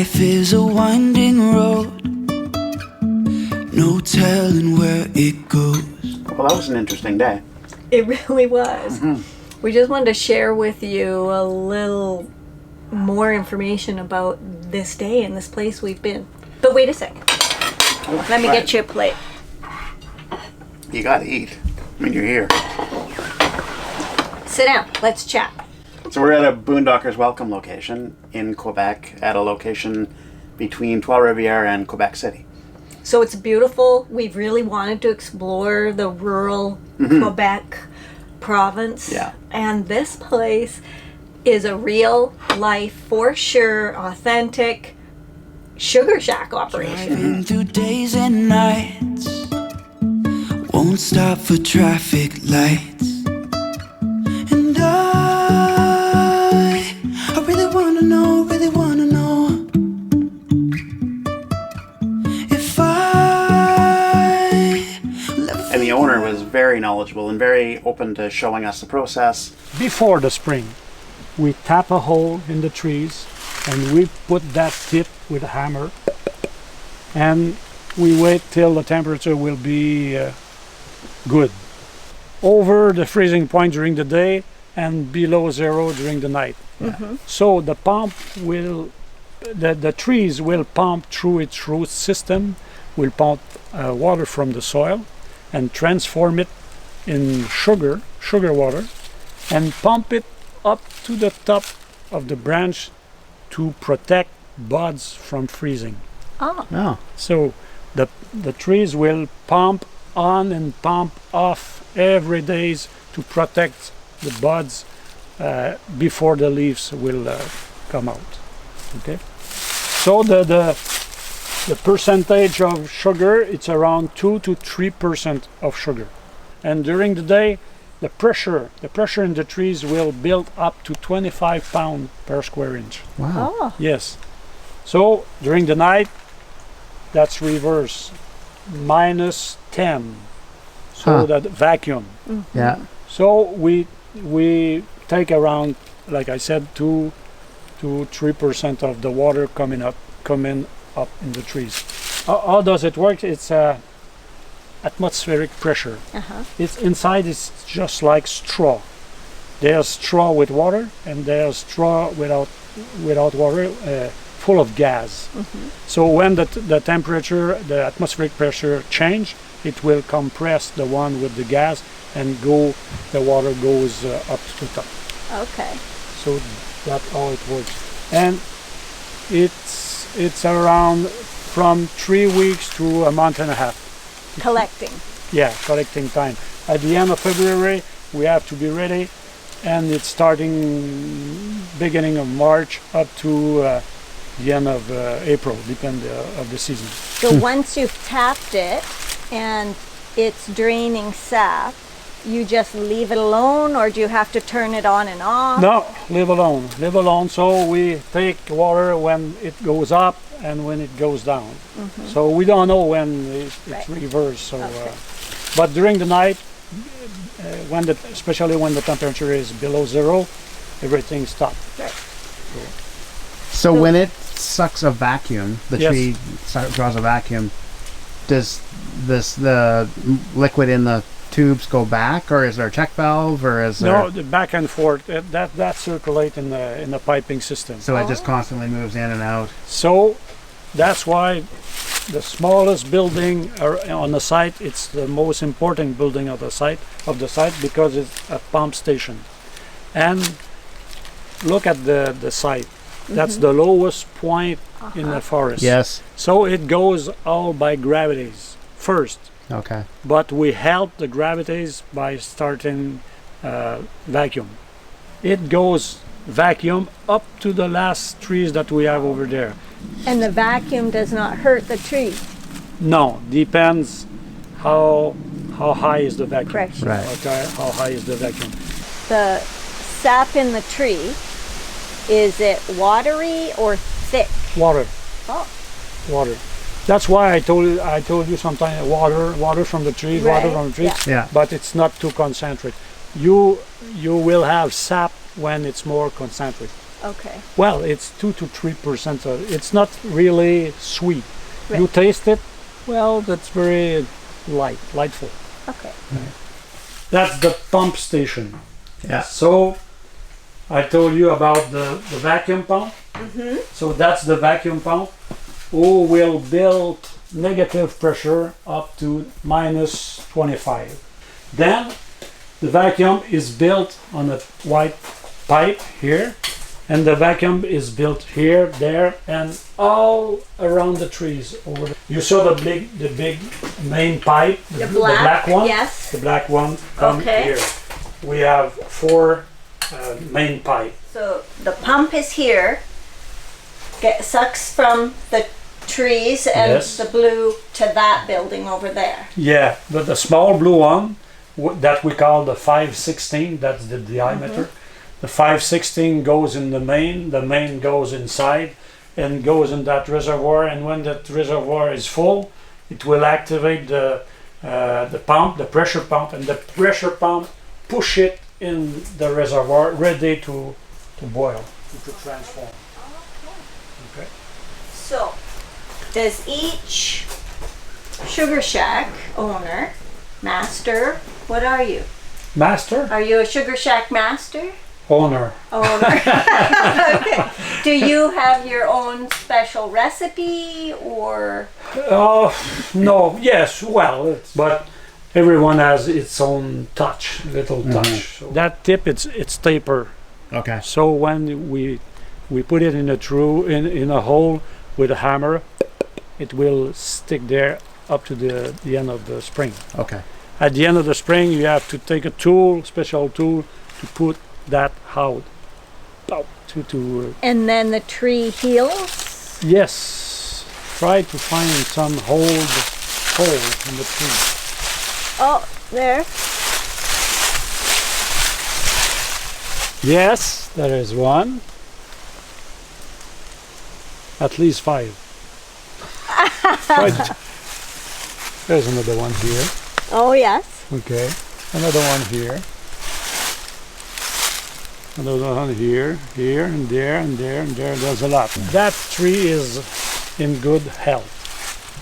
Life is a winding road, no telling where it goes. Well, that was an interesting day. It really was. We just wanted to share with you a little more information about this day and this place we've been. But wait a second. Let me get you a plate. You gotta eat. I mean, you're here. Sit down. Let's chat. So we're at a Boondockers welcome location in Quebec, at a location between Trois-Rivières and Quebec City. So it's beautiful. We've really wanted to explore the rural Quebec province. Yeah. And this place is a real life, for sure, authentic sugar shack operation. Driving through days and nights, won't stop for traffic lights. And I really wanna know if And the owner was very knowledgeable and very open to showing us the process. Before the spring, we tap a hole in the trees and we put that tip with a hammer, and we wait till the temperature will be good, over the freezing point during the day and below zero during the night. So the pump will, the trees will pump through its root system, will pump water from the soil and transform it in sugar water, and pump it up to the top of the branch to protect buds from freezing. Oh. So the trees will pump on and pump off every day to protect the buds before the leaves will come out. Okay. So the percentage of sugar, it's around 2 to 3% of sugar. And during the day, the pressure in the trees will build up to 25 pounds per square inch. Wow. Oh. Yes. So during the night, that's reverse, minus 10. So that vacuum. Yeah. So we take around, like I said, 2 to 3% of the water coming up in the trees. How does it work? It's atmospheric pressure. It's inside. It's just like straw. There's straw with water, and there's straw without water, full of gas. So when the temperature, the atmospheric pressure change, it will compress the one with the gas, and the water goes up to the top. Okay. So that's how it works. And it's around from 3 weeks to a month and a half. Collecting. Yeah, collecting time. At the end of February, we have to be ready, and it's starting beginning of March up to the end of April, depend of the season. So once you've tapped it and it's draining sap, you just leave it alone, or do you have to turn it on and off? No, leave alone. So we take water when it goes up and when it goes down. So we don't know when it's reversed. So, but during the night, especially when the temperature is below zero, everything stops. Right. So when it sucks a vacuum, the Yes. tree draws a vacuum, does the liquid in the tubes go back, or is there a check valve, or is there... No, the back and forth. That circulate in the piping system. So it just constantly moves in and out. So that's why the smallest building on the site, it's the most important building of the site, because it's a pump station. And look at the site. That's the lowest point in the forest. Yes. So it goes all by gravities first. Okay. But we help the gravities by starting vacuum. It goes vacuum up to the last trees that we have over there. And the vacuum does not hurt the tree. No, depends how high is the vacuum. Pressure. Right. Okay, how high is the vacuum? The sap in the tree, is it watery or thick? Water. Oh. Water. That's why I told you sometimes water from the trees, Right, water from the trees. Yeah. But it's not too concentrate. You will have sap when it's more concentrate. Okay. Well, it's 2 to 3%. It's not really sweet. Right. You taste it, well, that's very lightful. Okay. That's the pump station. Yeah. So I told you about the vacuum pump. So that's the vacuum pump who will build negative pressure up to minus 25. Then the vacuum is built on a white pipe here, and the vacuum is built here, there, and all around the trees over there. You saw the big main pipe, the black one. Yes. The black one come Okay. here. We have 4 main pipe. So the pump is here, sucks from the trees and Yes. the blue to that building over there. Yeah, but the small blue one that we call the 516, that's the diameter. The 516 goes in the main goes inside and goes in that reservoir, and when that reservoir is full, it will activate the pump, the pressure pump, and the pressure pump push it in the reservoir ready to boil, to transform. Okay. So, does each Sugar Shack owner, master, what are you? Master, Are you a Sugar Shack master? owner. Owner. Okay. Do you have your own special recipe or? Oh, no, yes, well, but everyone has its own touch, little touch. So that tip, it's taper. Okay. So when we put it in a hole with a hammer, it will stick there up to the end of the spring. Okay. At the end of the spring, you have to take a tool, special tool, to put that out. To And then the tree heals? yes, try to find some hole in the tree. Oh, there. Yes, there is one. At least 5. There's another one here. Oh, yes. Okay. Another one here. Another one here, and there, and there, and there. There's a lot. That tree is in good health.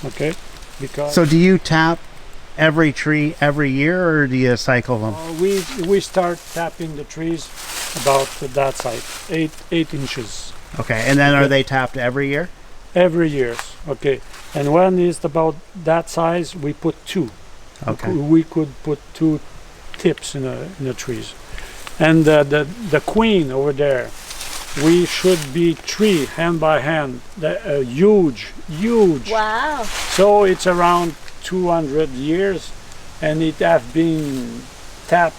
Okay? Because So do you tap every tree every year, or do you cycle them? we start tapping the trees about that size, 8 inches. Okay. And then are they tapped every year? Every year. Okay. And when it's about that size, we put 2. Okay. We could put 2 tips in the trees. And the queen over there, we should be 3 hand by hand. Huge. Wow. So it's around 200 years, and it have been tapped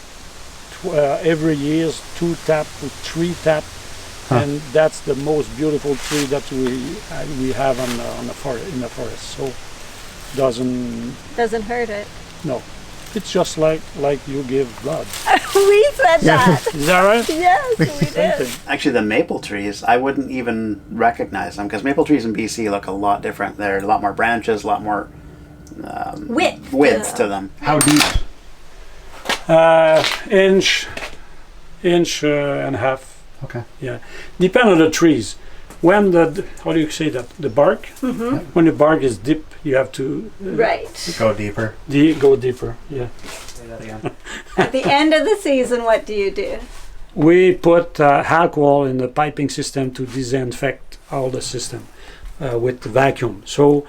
every year, 2 tap, 3 tap, and that's the most beautiful tree that we have in the forest. So Doesn't hurt it. no. It's just like you give blood. We said that. Is that right? Yes, we Same did. thing. Actually, the maple trees, I wouldn't even recognize them because maple trees in BC look a lot different. There are a lot more branches, a lot more width to them. How deep? Inch and a half. Okay. Yeah, depend on the trees. When how do you say that? The bark. When the bark is deep, you have to Right. Go deeper. go deeper. Yeah. Say that again. At the end of the season, what do you do? We put alcohol in the piping system to disinfect all the system with the vacuum. So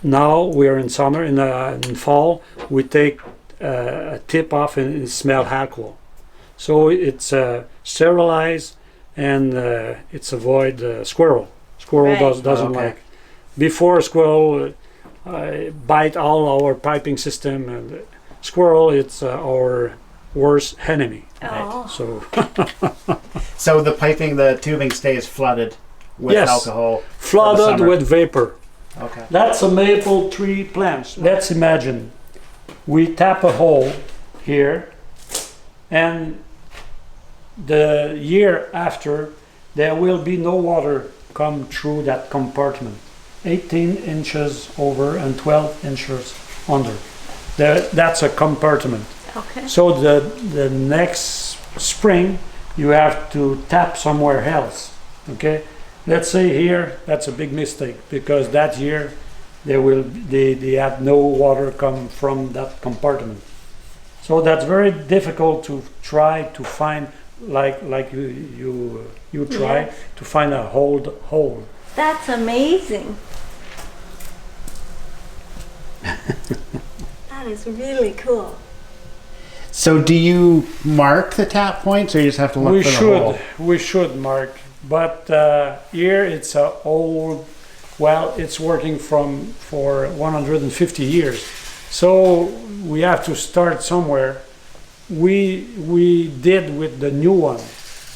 now we're in summer. In fall, we take a tip off and smell alcohol. So it's sterilized and it's avoid squirrel. Squirrel Right. doesn't Okay. like. Before squirrel bite all our piping system, and squirrel it's our worst enemy. Oh. So So the piping, the tubing stays flooded with Yes. alcohol. flooded summer. with vapor. Okay. That's a maple tree plant. Let's imagine we tap a hole here, and the year after there will be no water come through that compartment. 18 inches over and 12 inches under. That's a compartment. Okay. So the next spring, you have to tap somewhere else. Okay, let's say here that's a big mistake because that year they had no water come from that compartment. So that's very difficult to try to find like you try Yes. to find a hole. That's amazing. That is really cool. So do you mark the tap points, or you just have to look We for the should hole? we should mark, but here it's a old. Well, it's working for 150 years, so we have to start somewhere. We did with the new one,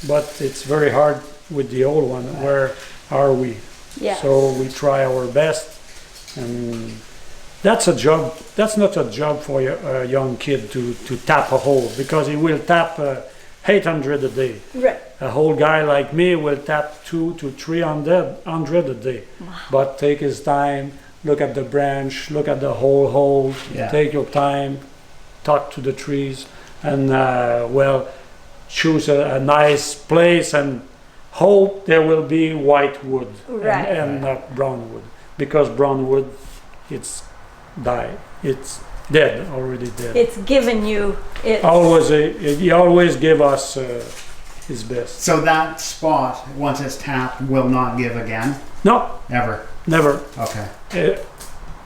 but it's very hard with the old one. Where are we? Yeah. So we try our best, and that's a job. That's not a job for a young kid to tap a hole, because he will tap 800 a day. Right. A whole guy like me will tap 200 to 300 a day. But take his time, look at the branch, look at the whole hole, Yeah. take your time, talk to the trees, and choose a nice place and hope there will be white wood Right. and not brown wood. Because brown wood, it's died. It's dead, already dead. It's given you. It's He always give us his best. So that spot, once it's tapped, will not give again? No, Ever? never. Okay.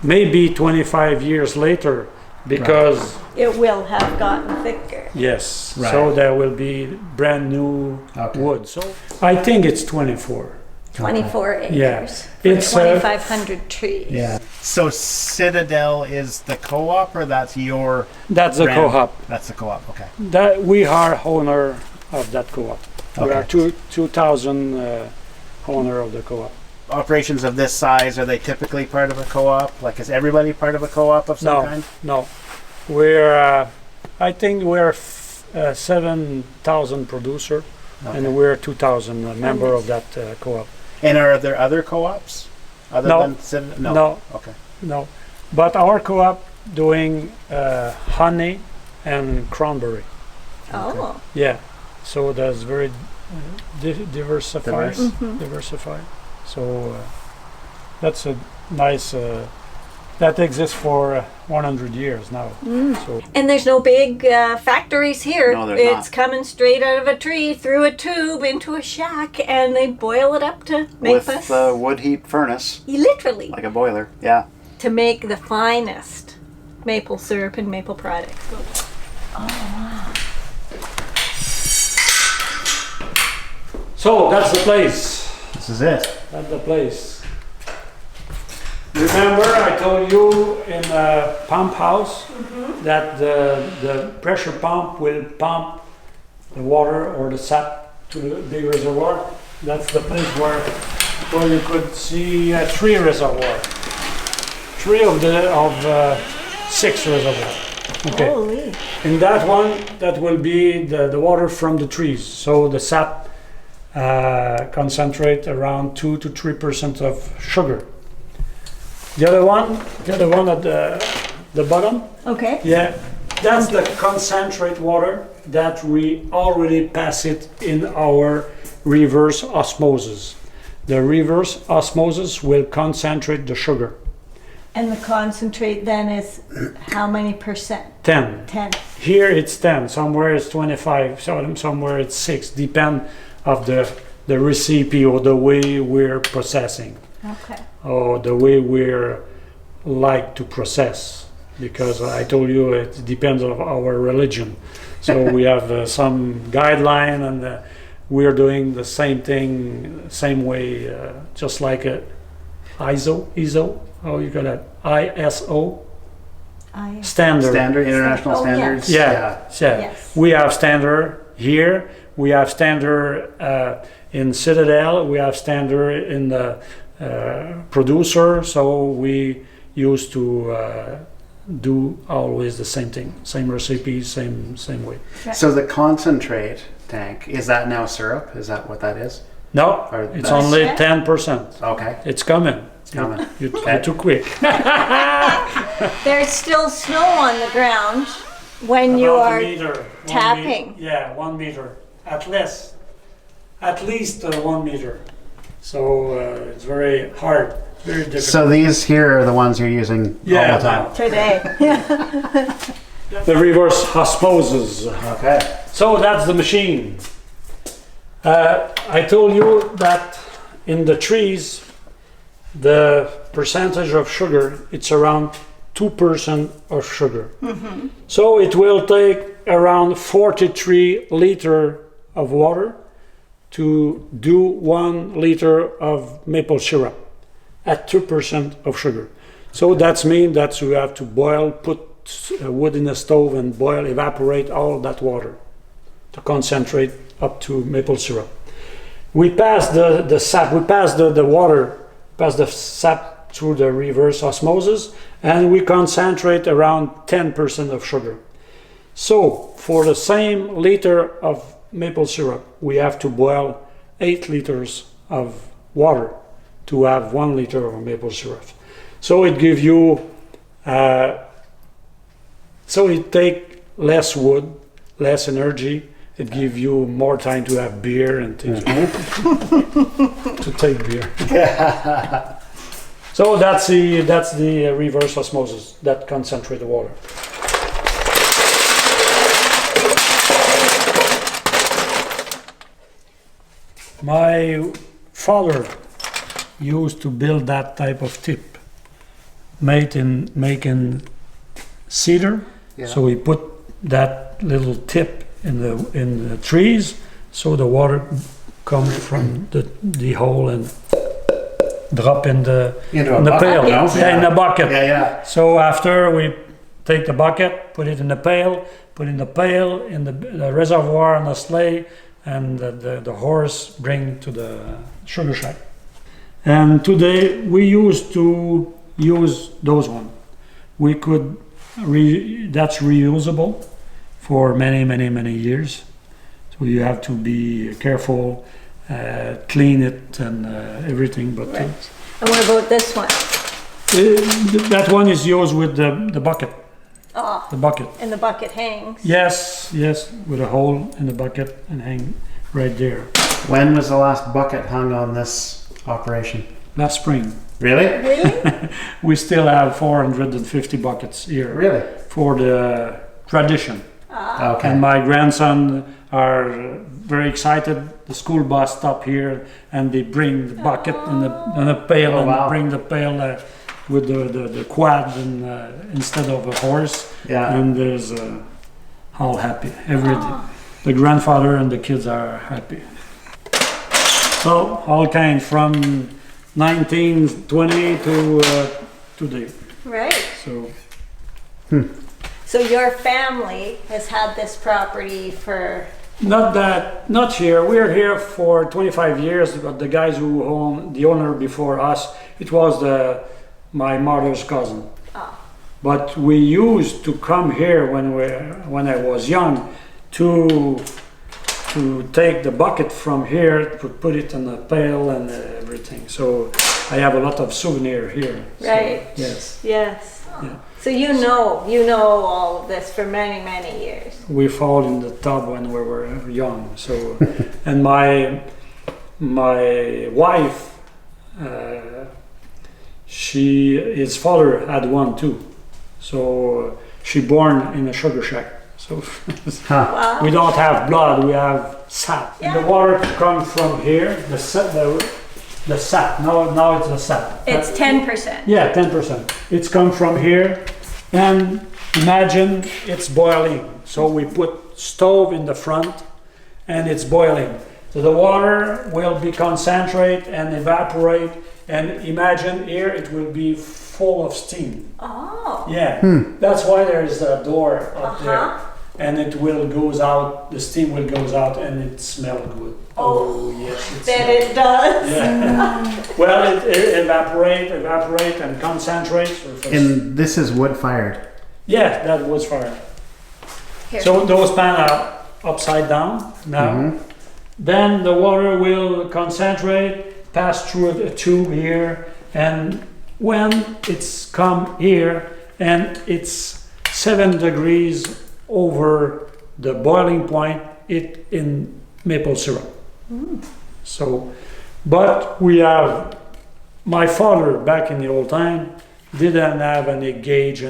Maybe 25 years later, because It will have gotten thicker. yes, Right. so there will be brand new Okay. wood. So I think it's 24. 24 acres. Yeah. For It's 2,500 trees. Yeah. So Citadel is the co-op, or that's your That's the brand? co-op. That's the co-op, okay. That we are owner of that co-op. We are Okay. 2,000 owner of the co-op. Operations of this size, are they typically part of a co-op? Like, is everybody part of a co-op of some No. kind? No, we're. I think we're 7,000 producer, Okay. and we're 2,000 member of that co-op. And are there other co-ops other No. than Citadel? No. No, Okay. no, but our co-op doing honey and cranberry. Oh. Yeah, so that's very diversified. Diverse. Diversified. So that's a nice. That exists for 100 years now. So And there's no big factories here. No, there's It's not. coming straight out of a tree through a tube into a shack, and they boil it up to make With us. the wood heat furnace, Literally, like a boiler. Yeah. to make the finest maple syrup and maple products. So that's the place. This is it. That's the place. Remember, I told you in a pump house that the pressure pump will pump the water or the sap to the big reservoir. That's the place where you could see 3 reservoirs. 3 of the 6 reservoirs. Okay. Holy. In that one, that will be the water from the trees. So the sap concentrate around 2 to 3% of sugar. The other one at the bottom, Okay. yeah, that's the concentrate water that we already pass it in our reverse osmosis. The reverse osmosis will concentrate the sugar. And the concentrate then is how many percent? 10. 10. Here it's 10, somewhere it's 25, somewhere it's 6, depend of the recipe or the way we're processing, Okay. or the way we're like to process. Because I told you it depends on our religion. So we have some guideline, and we're doing the same thing, same way, just like ISO, how you call that? ISO standard. Standard, international Oh, yeah. standards? Yeah. Yes. We have standard here. We have standard in Citadel. We have standard in the producer. So we used to do always the same thing, same recipe, same way. So the concentrate tank, is that now syrup? Is that what that is? No, Or it's that's- only Yeah. 10%. Okay. It's coming. It's coming. You're Okay. too quick. There's still snow on the ground when you About a are meter, 1 tapping. Yeah, 1 meter. at least 1 meter. So it's very hard, very difficult. So these here are the ones you're using all the time. Today. The reverse osmosis. Okay. So that's the machine. I told you that in the trees, the percentage of sugar, it's around 2% of sugar. So it will take around 43 liters of water to do 1 liter of maple syrup at 2% of sugar. So that means that you have to boil, put wood in the stove and boil, evaporate all that water to concentrate up to maple syrup. We pass the sap, we pass the water, pass the sap through the reverse osmosis, and we concentrate around 10% of sugar. So for the same liter of maple syrup, we have to boil 8 liters of water to have 1 liter of maple syrup. So it gives you, so it take less wood, less energy. It gives you more time to have beer and things. To take beer. So that's the reverse osmosis that concentrate the water. My father used to build that type of tip, making cedar. Yeah. So he put that little tip in the trees, so the water comes from the hole and drop in the pail. No? Yeah, in the bucket. Yeah. So after we take the bucket, put it in the pail, in the reservoir on the sleigh, and the horse bring to the sugar shack. And today we used to use those one. We could that's reusable for many years. So you have to be careful, clean it and everything. But Right. And what about this one? that one is used with the bucket. Oh, The bucket. and the bucket hangs. Yes, with a hole in the bucket and hang right there. When was the last bucket hung on this operation? Last spring. Really? Really? We still have 450 buckets here Really? for the tradition. Okay. And my grandson are very excited. The school bus stop here and they bring the bucket and the pail Oh, wow. and bring the pail with the quad and instead of a horse. Yeah. And there's all happy. The grandfather and the kids are happy. So all kind from 1920 to today. Right. So So your family has had this property for not here. We're here for 25 years, but the guys who own the owner before us, it was my mother's cousin. Oh. But we used to come here when I was young to take the bucket from here, to put it in the pail and everything. So I have a lot of souvenir here. So, Right. yes. Yes. Yeah. So you know all of this for many years. We fall in the tub when we were young. So, and my wife, his father had one too. So she born in a sugar shack. So Wow. we don't have blood, we have sap. Yeah. The water comes from here, the sap. Now it's the sap. It's 10%. Yeah, 10%. It's come from here, and imagine it's boiling. So we put stove in the front, and it's boiling. So the water will be concentrate and evaporate, and imagine here it will be full of steam. Oh. Yeah, that's why there is a door up there, and it will goes out. The steam will goes out, and it smells good. Oh yes, Bet it does. yeah. Well, it evaporate, and concentrate. And this is wood fired. Yeah, that was fire. Here. So those pan are upside down now. Then the water will concentrate, pass through a tube here, and when it's come here and it's 7 degrees over the boiling point, it in maple syrup. So, but we have, my father back in the old time didn't have any gauge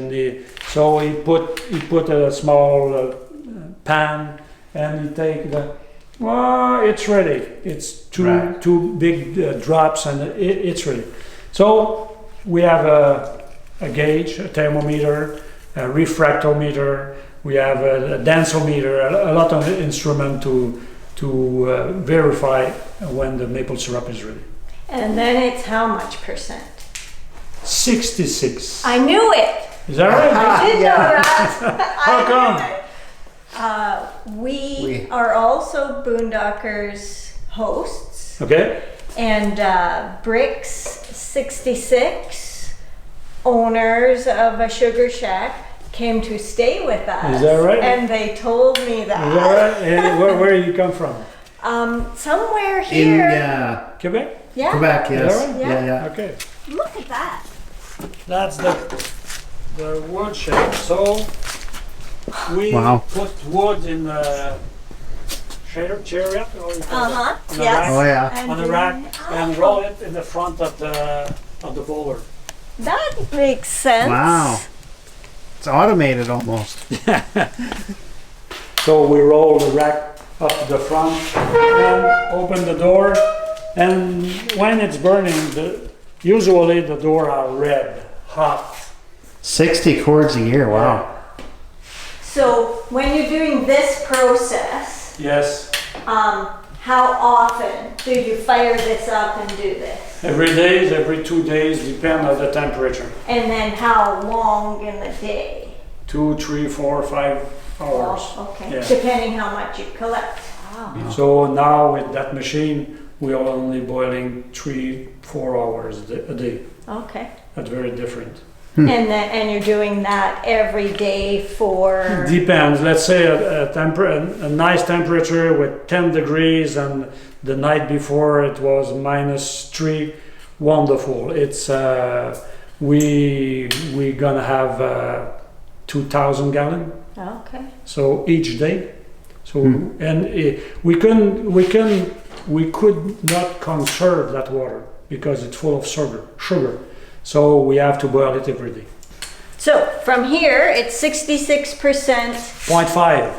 so he put a small pan and he take it's ready. It's two big drops and it's ready. So we have a gauge, a thermometer, a refractometer. We have a densometer, a lot of instrument to verify when the maple syrup is ready. And then it's how much percent? 66. I knew it. Is that right? I did know that. How come? We are also Boondockers hosts, Okay. and Bricks 66, owners of a sugar shack, came to stay with us. Is that right? And they told me that. Is that right? And where you come from? Somewhere In here. Quebec? Yeah. Quebec, yes. Is that right? Yeah. Okay. Look at that. That's the wood shack. So we Wow. put wood in the chariot or you call Uh-huh. it, on the Yes. rack, Oh yeah. And on the then- rack and Oh, roll it in the front of the bowler. That makes sense. Wow. It's automated almost. So we roll the rack up to the front and open the door, and when it's burning, usually the door are red, hot. 60 cords a year. Wow. So when you're doing this process, Yes, how often do you fire this up and do this? every 2 days, depend on the temperature. And then how long in the day? 2, 3, 4, 5 hours. Oh, okay. Yeah. Depending how much you collect. Wow. So now with that machine, we are only boiling 3, 4 hours a day. Okay. That's very different. And you're doing that every day for. Depends. Let's say a nice temperature with 10 degrees, and the night before it was -3. Wonderful. It's we gonna have 2,000 gallon. Okay. So each day. So and we could not conserve that water because it's full of sugar. So we have to boil it every day. So from here, it's 66% 0.5.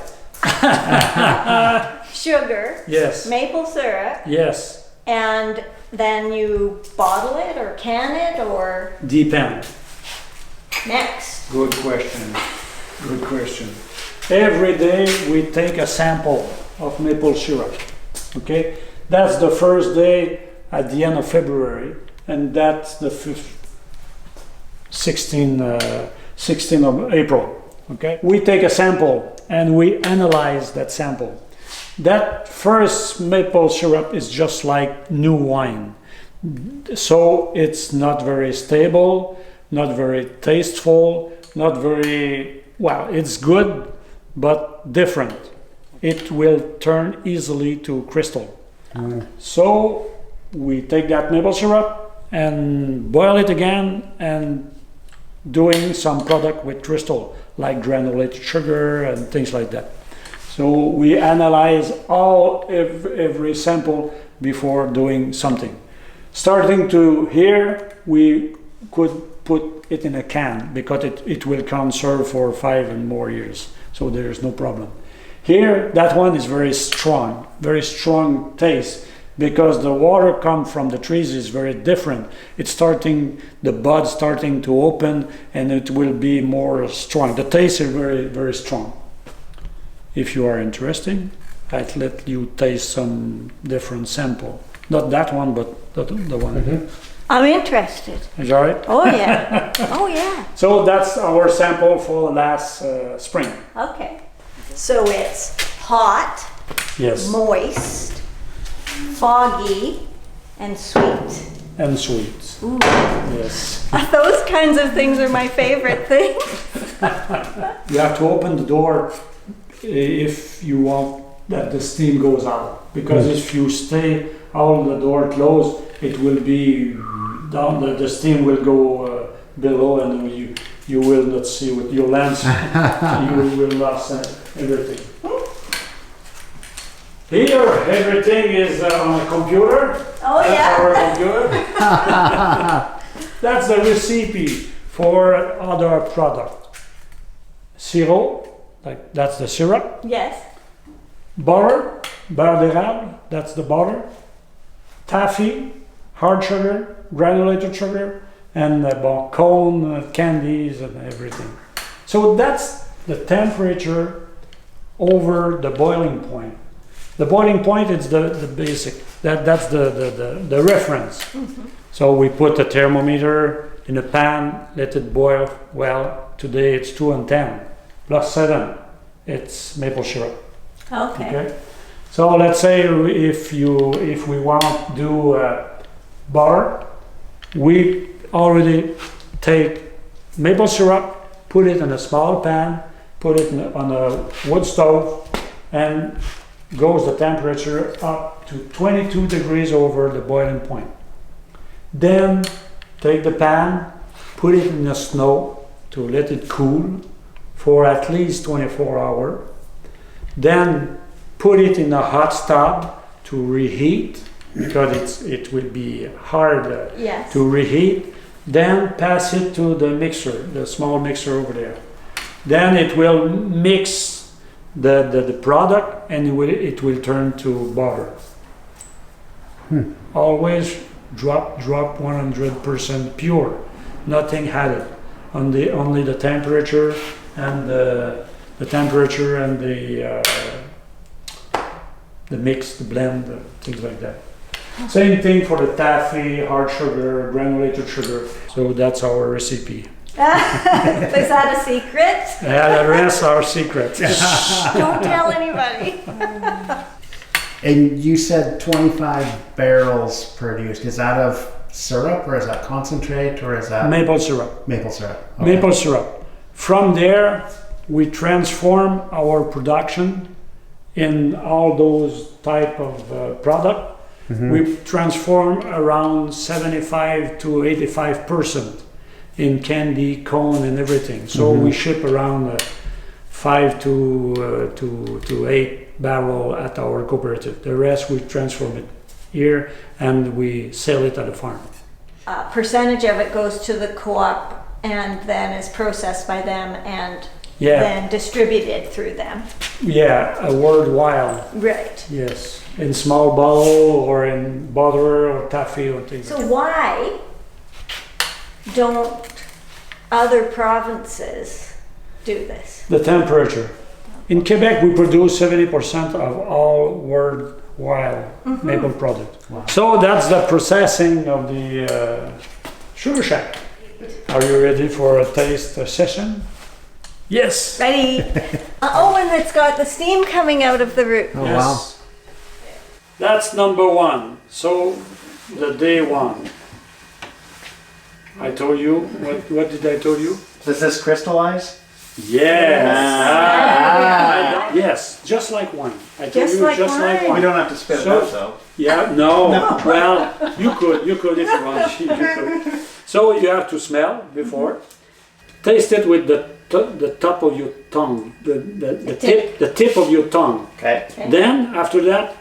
sugar, Yes. maple syrup, Yes. and then you bottle it or can it or Depend. next. Good question. Good question. Every day we take a sample of maple syrup. Okay, that's the first day at the end of February, and that's the 16 of April. Okay, we take a sample and we analyze that sample. That first maple syrup is just like new wine, so it's not very stable, not very tasteful, not very well. It's good, but different. It will turn easily to crystal. So we take that maple syrup and boil it again and doing some product with crystal like granulated sugar and things like that. So we analyze every sample before doing something. Starting to here, we could put it in a can because it will conserve for 5 and more years. So there's no problem. Here, that one is very strong taste, because the water come from the trees is very different. It's starting, the buds starting to open, and it will be more strong. The taste is very, very strong. If you are interested, I'd let you taste some different sample. Not that one, but the one here. I'm interested. Is that right? Oh yeah. Oh yeah. So that's our sample for last spring. Okay. So it's hot, Yes. moist, foggy, and sweet. And sweet. Ooh. Yes. Those kinds of things are my favorite things. You have to open the door if you want that the steam goes out. Because if you stay all the door closed, it will be down. The steam will go below, and you will not see with your lens. You will lose everything. Here, everything is on a computer. Oh, That's yeah. our computer. That's the recipe for other product. Sirop, like that's the syrup. Yes. Butter, beurre d'érable, that's the butter. Taffy, hard sugar, granulated sugar, and cone candies and everything. So that's the temperature over the boiling point. The boiling point is the basic. That's the reference. So we put the thermometer in a pan, let it boil. Well, today it's 210 plus 7. It's maple syrup. Okay. Okay. So let's say if we want to do butter, we already take maple syrup, put it in a small pan, put it on a wood stove, and goes the temperature up to 22 degrees over the boiling point. Then take the pan, put it in the snow to let it cool for at least 24 hours. Then put it in a hot tub to reheat because it will be hard Yes. to reheat. Then pass it to the mixer, the small mixer over there. Then it will mix the product and it will turn to butter. Always drop 100% pure, nothing added. Only the temperature and the mix, the blend, things like that. Same thing for the taffy, hard sugar, granulated sugar. So that's our recipe. Is that a secret? Yeah, the rest are secret. Don't tell anybody. And you said 25 barrels produced. Is that of syrup or is that concentrate or is that Maple syrup. maple syrup? Okay. Maple syrup. From there, we transform our production in all those type of product. We transform around 75 to 85% in candy, cone, and everything. So we ship around 5 to 8 barrel at our cooperative. The rest we transform it here and we sell it at the farm. A percentage of it goes to the co-op and then is processed by them and then distributed through them. Yeah, worldwide. Right. Yes, in small bottle or in butter or taffy or things. So why don't other provinces do this? The temperature. In Quebec, we produce 70% of all worldwide maple product. Wow. So that's the processing of the sugar shack. Are you ready for a taste session? Yes. Ready? And it's got the steam coming out of the root. Oh, Yes. wow. That's number one. So the day one. I told you, what did I tell you? Does this crystallize? Yes. Ah. Yes, just like wine. I told Just you, like just like wine. wine. We don't have to spit it So- out though. Yeah, no. Well, you could if you want. You could. So you have to smell before. Taste it with the top of your tongue, the tip of your tongue. Okay. Then after that,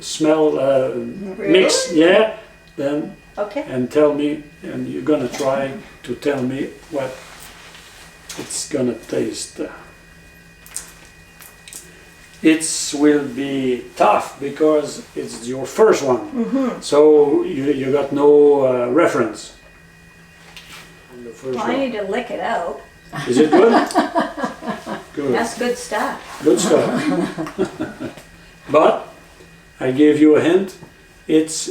smell, mix, yeah. Then Okay. and tell me, and you're gonna try to tell me what it's gonna taste. It will be tough because it's your first one, so you got no reference. On the first Well, I need to lick it out. one. Is it good? Good. That's good stuff. Good stuff. But I gave you a hint. It's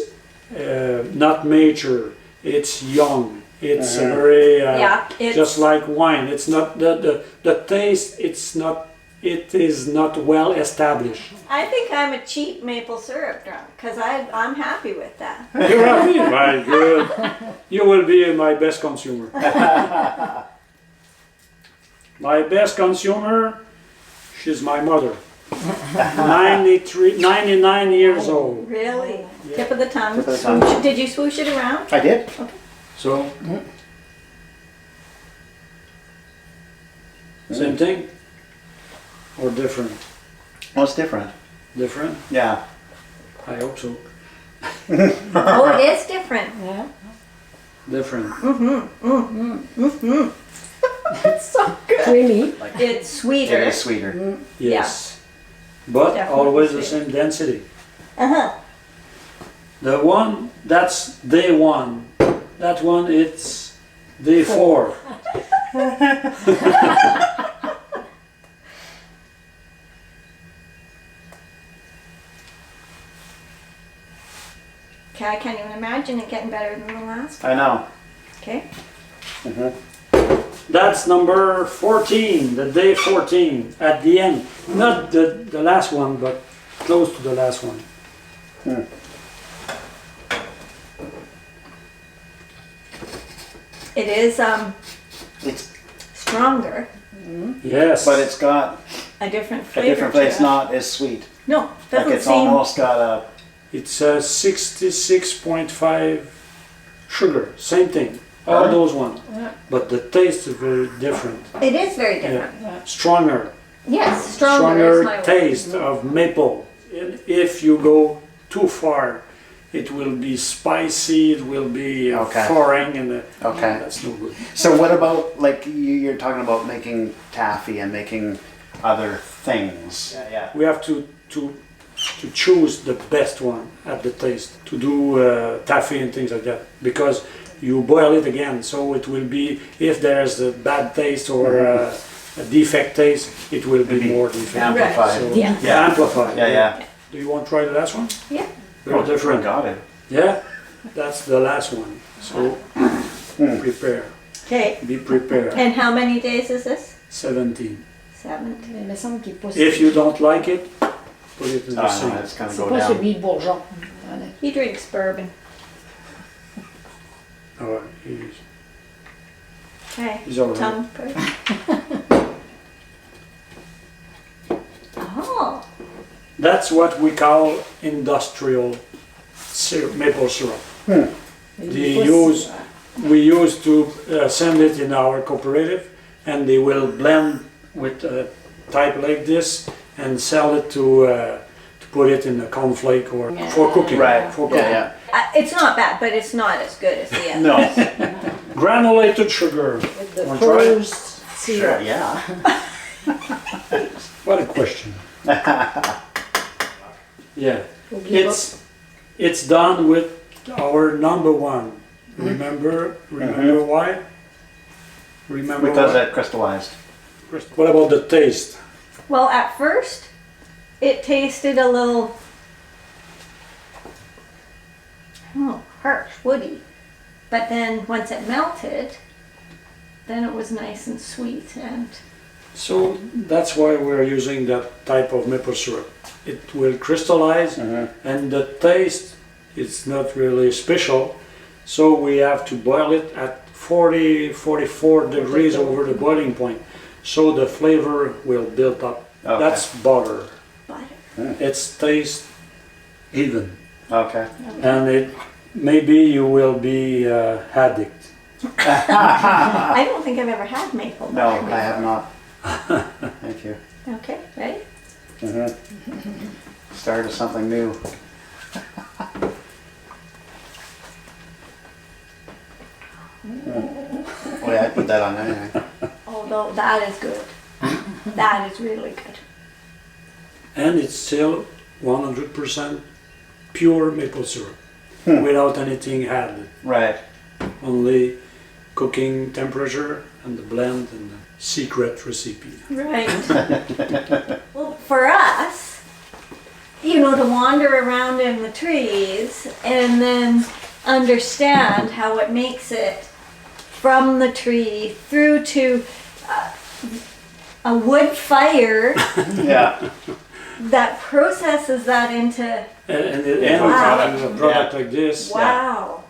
not mature. It's young. It's very It's just like wine. It's not the taste. It is not well established. I think I'm a cheap maple syrup drunk because I'm happy with that. You're happy? Very good. You will be my best consumer. My best consumer. She's my mother. 99 years old. Really? Tip of the tongue. Tip of the tongue. Swoosh- Did you swoosh it around? I did. So, same thing or different? Well, it's different. Different? Yeah. I hope so. Oh, it is different. Yeah. Different. It's so good. Creamy. It's sweeter. It is sweeter. Yes. But Definitely always the sweet. same density. Uh-huh. The one, that's day 1. That one, it's day 4. Okay, I can't even imagine it getting better than the last. I know. Okay. That's number 14, the day 14, at the end. Not the last one, but close to the last one. It is It's stronger, Yes. but it's got a different a flavor. different to flavor. It's it. not as sweet. No, Like doesn't it's seem. almost got a. It's 66.5 sugar, same thing. All Huh? those ones. Yeah. But the taste is very different. It is very different. Stronger. Yes, stronger is my word. taste of maple. And if you go too far, it will be spicy, it will be Okay. foreign, and Okay. that's no good. So what about like you're talking about making taffy and making other things? Yeah. We have to choose the best one at the taste to do taffy and things like that, because you boil it again, so it will be, if there's a bad taste or a defect taste, it will be Maybe more defect. amplified. So, Yeah. Yeah. amplified. Yeah. Do you want to try the last one? Yeah. Very different. Got it. Yeah, that's the last one. So prepare, Okay. be prepared. And how many days is this? 17. 7. Il me semble qu'il est pas If you don't like it, put it in the Oh, no, sink. it's gonna C'est go pas down. celui de Bourgeon. Voilà. He drinks bourbon. Oh, Okay. he's all right. Tongue first. Oh. That's what we call industrial syrup, maple syrup. Il They est pas use, si- we used to send it in our cooperative, and they will blend with a type like this and sell it to put it in a cornflake or for cooking. Right. For cooking. Yeah. It's not bad, but it's not as good as the other. No. Granulated sugar. With the Want to try it? first Sure. syrup. Yeah. What a question. Yeah. Oublie pas. It's done with our number 1. Remember why? Remember Because why? it crystallized. What about the taste? Well, at first, it tasted a little, harsh, woody. But then once it melted, then it was nice and sweet. And So that's why we're using that type of maple syrup. It will crystallize, and the taste is not really special. So we have to boil it at 40, 44 degrees over the boiling point. So the flavor will build up. Okay. That's butter. butter. It's taste even. Okay. And it maybe you will be addict. I don't think I've ever had maple No, butter. I have not. Thank you. Okay, ready? Start of something new. Oh yeah, I put that on anyway. Although that is good. That is really good. And it's still 100% pure maple syrup without anything added. Right. Only cooking temperature and the blend and the secret recipe. Right. Well, for us, to wander around in the trees and then understand how it makes it from the tree through to a wood fire Yeah. that processes that into, And it ends Wow. with a product like this. wow.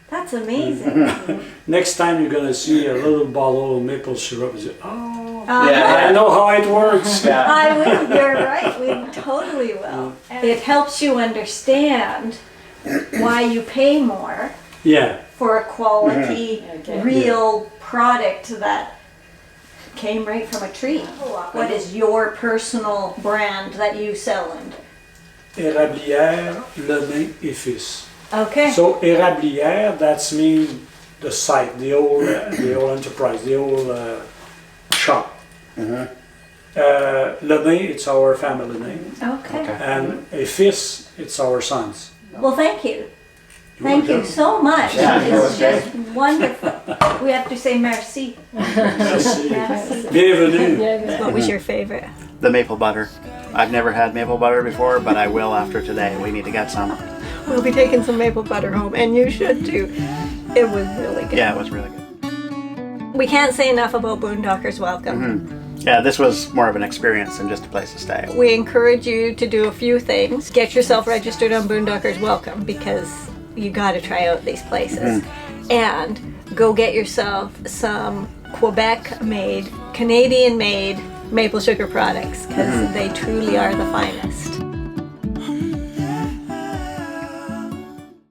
That's amazing. Next time you're gonna see a little bottle of maple syrup, you say, oh, Yeah. I know how it works. Yeah. I will, you're right, we totally will. It helps you understand why you pay more Yeah, for a quality, Okay. real product that came right from a tree. What is your personal brand that you sell under? Érablière, Lemay et Fils. Okay. So Érablière, that's mean the site, the old enterprise, the old shop. Lemay, it's our family name, Okay. and a Fils, it's our sons. Well, thank you. Thank you so much. Yeah, it was It's just wonderful. We have to say merci. Merci. Merci. Bienvenue. What was your favorite? The maple butter. I've never had maple butter before, but I will after today. We need to get some. We'll be taking some maple butter home, and you should too. It was really good. Yeah, it was really good. We can't say enough about Boondockers Welcome. Yeah, this was more of an experience than just a place to stay. We encourage you to do a few things. Get yourself registered on Boondockers Welcome because you got to try out these places. And go get yourself some Quebec-made, Canadian-made maple sugar products because they truly are the finest.